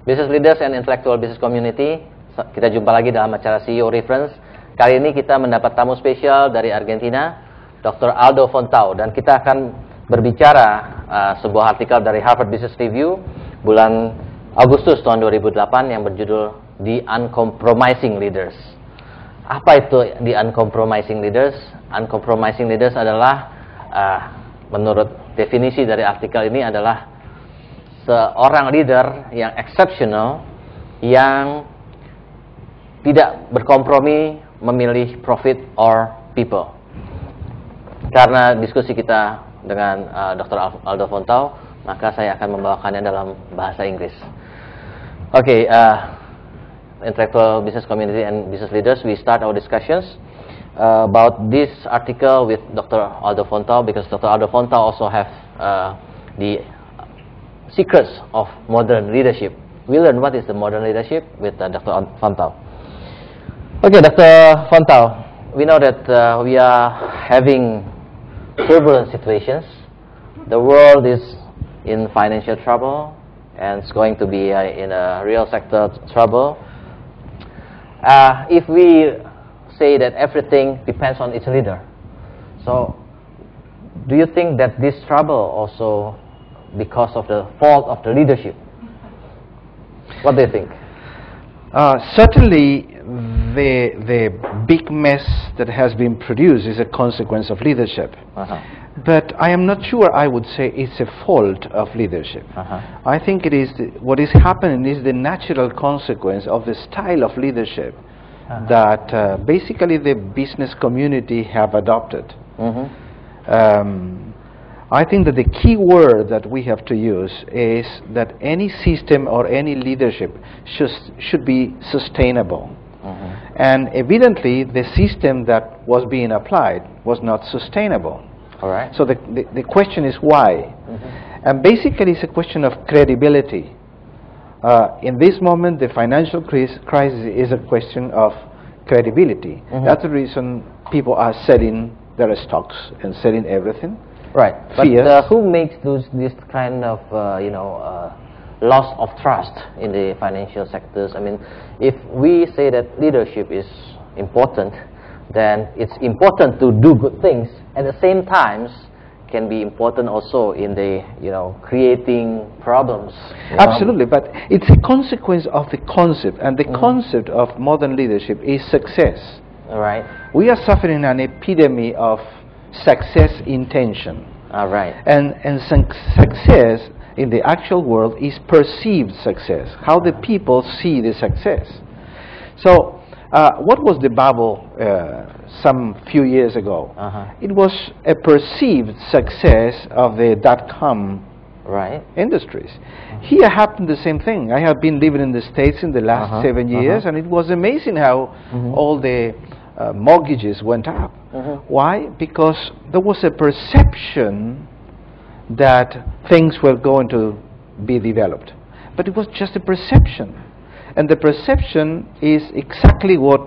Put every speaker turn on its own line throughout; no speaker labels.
Business leaders and intellectual business community, kita jumpa lagi dalam acara CEO Reference. Kali ini kita mendapat tamu spesial dari Argentina, Dr. Aldo Fontao, dan kita akan berbicara sebuah artikel dari Harvard Business Review bulan Agustus tahun 2008 yang berjudul The Uncompromising Leaders. Apa itu The Uncompromising Leaders? Uncompromising Leaders adalah, menurut definisi dari artikel ini, adalah seorang leader yang exceptional, yang tidak berkompromi memilih profit or people. Karena diskusi kita dengan Dr. Aldo Fontao, maka saya akan membawakannya dalam bahasa Inggris. Okay, intellectual business community and business leaders, we start our discussions about this article with Dr. Aldo Fontao, because Dr. Aldo Fontao also have the secrets of modern leadership. We learn what is the modern leadership with Dr. Fontao. Okay, Dr. Fontao, we know that we are having turbulent situations. The world is in financial trouble, and it's going to be in a real sector trouble. If we say that everything depends on its leader, so do you think that this trouble also because of the fault of the leadership? What do you think?
Certainly, the big mess that has been produced is a consequence of leadership. But I am not sure I would say it's a fault of leadership. I think it is what is happening is the natural consequence of the style of leadership that basically the business community have adopted. I think that the key word that we have to use is that any system or any leadership should be sustainable. And evidently, the system that was being applied was not sustainable.
All right.
So the question is why? And basically, it's a question of credibility. In this moment, the financial crisis is a question of credibility. That's the reason people are selling their stocks and selling everything.
Right, but who makes this kind of loss of trust in the financial sectors? I mean, if we say that leadership is important, then it's important to do good things. At the same time, can be important also in the creating problems.
Absolutely, but it's a consequence of the concept, and the concept of modern leadership is success.
All right.
We are suffering an epidemic of success intention.
All right.
And success in the actual world is perceived success, how the people see the success. So what was the bubble some few years ago? It was a perceived success of the .com industries. Here happened the same thing. I have been living in the States in the last 7 years, and it was amazing how all the mortgages went up. Why? Because there was a perception that things were going to be developed. But it was just a perception. And the perception is exactly what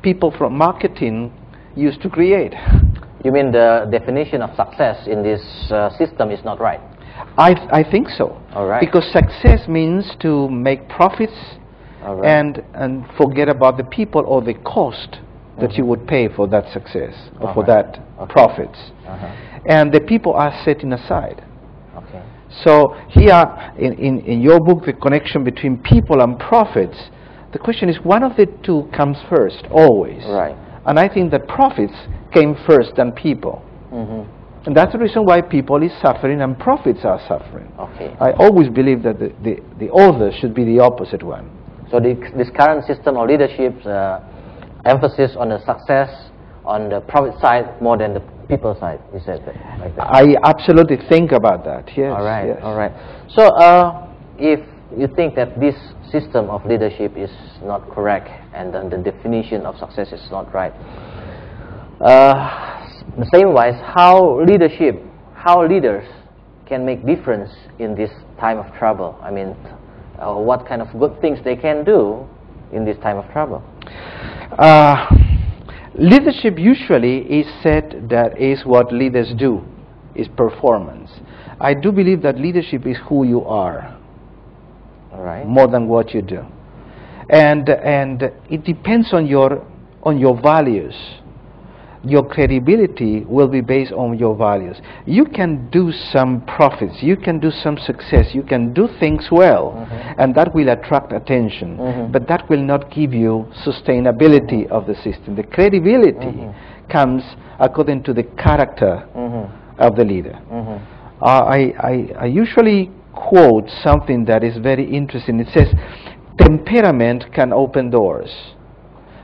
people from marketing used to create.
You mean the definition of success in this system is not right?
I think so.
All right.
Because success means to make profits and forget about the people or the cost that you would pay for that success or for that profits. And the people are setting aside.
Okay.
So here in your book, the connection between people and profits, the question is one of the two comes first, always.
Right.
And I think that profits came first than people. And that's the reason why people is suffering and profits are suffering.
Okay.
I always believe that the order should be the opposite one.
So this current system of leadership emphasis on the success on the profit side more than the people side. You said that, like that.
I absolutely think about that. Yes.
All right.
Yes.
All right. So if you think that this system of leadership is not correct and then the definition of success is not right, the same wise, how leaders can make difference in this time of trouble? I mean, what kind of good things they can do in this time of trouble?
Leadership usually is said that is what leaders do, is performance. I do believe that leadership is who you are.
All right.
more than what you do. And it depends on your values. Your credibility will be based on your values. You can do some profits, you can do some success, you can do things well, and that will attract attention, but that will not give you sustainability of the system. The credibility comes according to the character of the leader. I usually quote something that is very interesting. It says, temperament can open doors,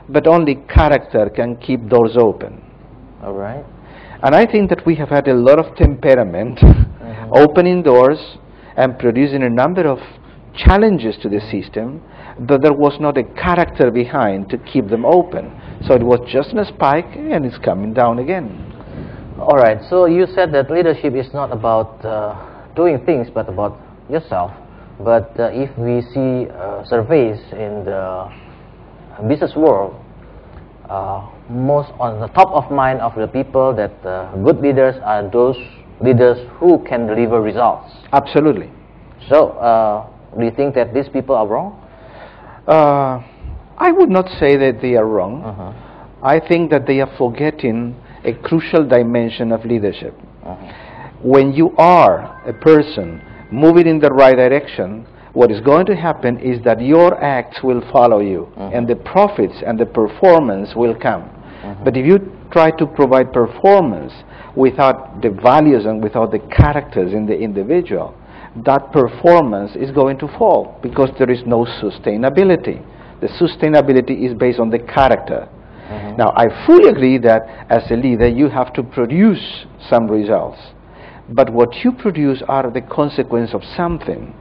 but only character can keep doors open.
All right.
And I think that we have had a lot of temperament opening doors and producing a number of challenges to the system, but there was not a character behind to keep them open. So it was just a spike and it's coming down again.
All right. So you said that leadership is not about doing things, but about yourself. But if we see surveys in the business world, most on the top of mind of the people that good leaders are those leaders who can deliver results.
Absolutely.
So, do you think that these people are wrong?
I would not say that they are wrong. I think that they are forgetting a crucial dimension of leadership. When you are a person moving in the right direction, what is going to happen is that your acts will follow you, and the profits and the performance will come. But if you try to provide performance without the values and without the characters in the individual, that performance is going to fall because there is no sustainability. The sustainability is based on the character. Now, I fully agree that as a leader you have to produce some results, but what you produce are the consequence of something.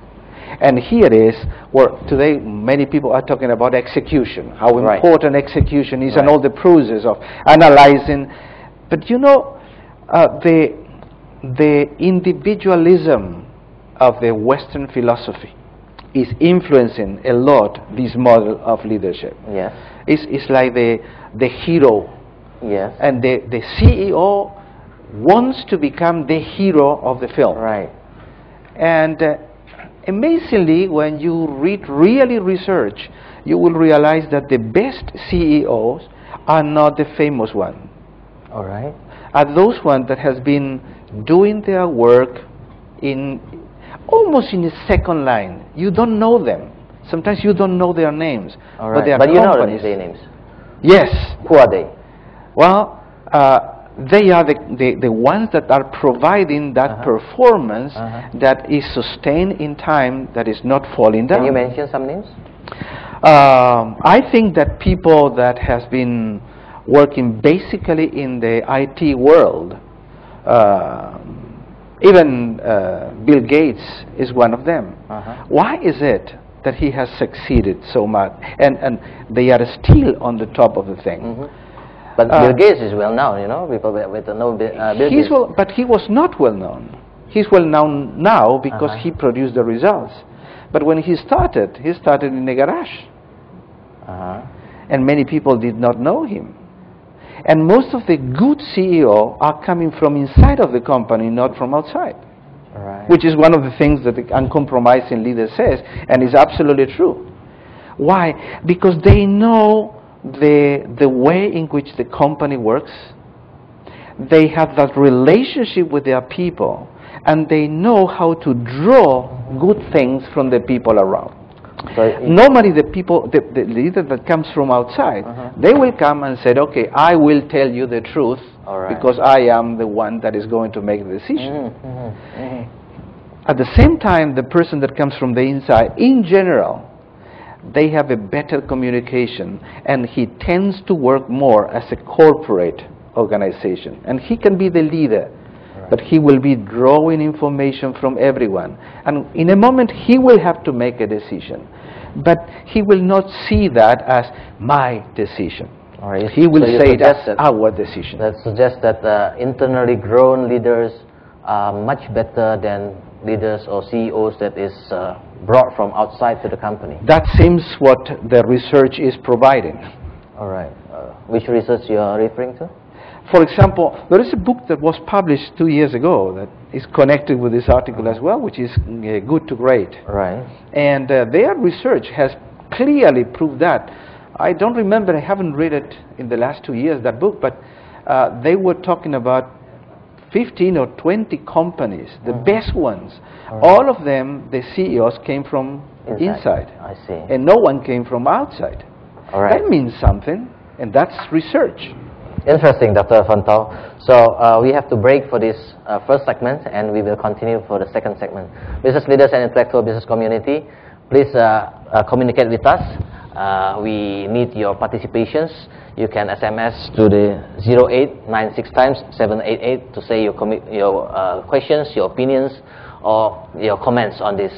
And here is where today many people are talking about execution, how important execution is, and all the process of analyzing. But you know, the individualism of the Western philosophy is influencing a lot this model of leadership.
Yes.
It's like the hero.
Yes. And
the CEO wants to become the hero of the film.
Right.
And amazingly, when you really research, you will realize that the best CEOs are not the famous ones.
All right.
Are those ones that has been doing their work in almost in a second line. You don't know them. Sometimes you don't know their names.
All right.
But they are
you
companies.
know their names.
Yes.
Who are they?
Well, they are the ones that are providing that performance that is sustained in time, that is not falling down.
Can you mention some names?
I think that people that has been working basically in the IT world, even Bill Gates is one of them. Why is it that he has succeeded so much, and they are still on the top of the thing?
But Bill Gates is well known, you know. People with know Bill Gates.
But he was not well known. He's well known now because he produced the results. But when he started in a garage. And many people did not know him. And most of the good CEO are coming from inside of the company, not from outside.
Right.
Which is one of the things that the Uncompromising Leader says, and is absolutely true. Why? Because they know the way in which the company works. They have that relationship with their people, and they know how to draw good things from the people around. So normally the leader that comes from outside, they will come and say, okay, I will tell you the truth because I am the one that is going to make the decision. At the same time, the person that comes from the inside, in general, they have a better communication, and he tends to work more as a corporate organization. And he can be the leader, but he will be drawing information from everyone. And in a moment, he will have to make a decision. But he will not see that as my decision. He will say that's our decision.
That suggests that internally grown leaders are much better than leaders or CEOs that is brought from outside to the company.
That seems what the research is providing.
All right. Which research you are referring to?
For example, there is a book that was published 2 years ago that is connected with this article as well, which is Good to Great.
Right.
And their research has clearly proved that. I don't remember, I haven't read it in the last 2 years, that book, but they were talking about 15 or 20 companies, the best ones. All of them, the CEOs came from inside.
I see.
And no one came from outside.
All right.
That means something, and that's research.
Interesting, Dr. Fontao. So we have to break for this first segment, and we will continue for the second segment. Business leaders and intellectual business community, please communicate with us. We need your participations. You can SMS to the 0896 times 788 to say your questions, your opinions, or your comments on this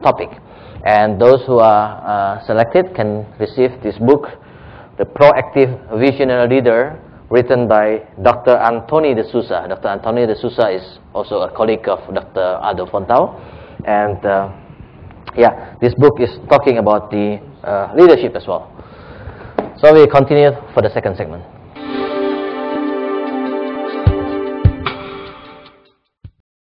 topic. And those who are selected can receive this book, The Proactive Visionary Leader, written by Dr. Anthony de Souza. Dr. Anthony de Souza is also a colleague of Dr. Aldo Fontao. And yeah, this book is talking about the leadership as well. So we continue for the second segment.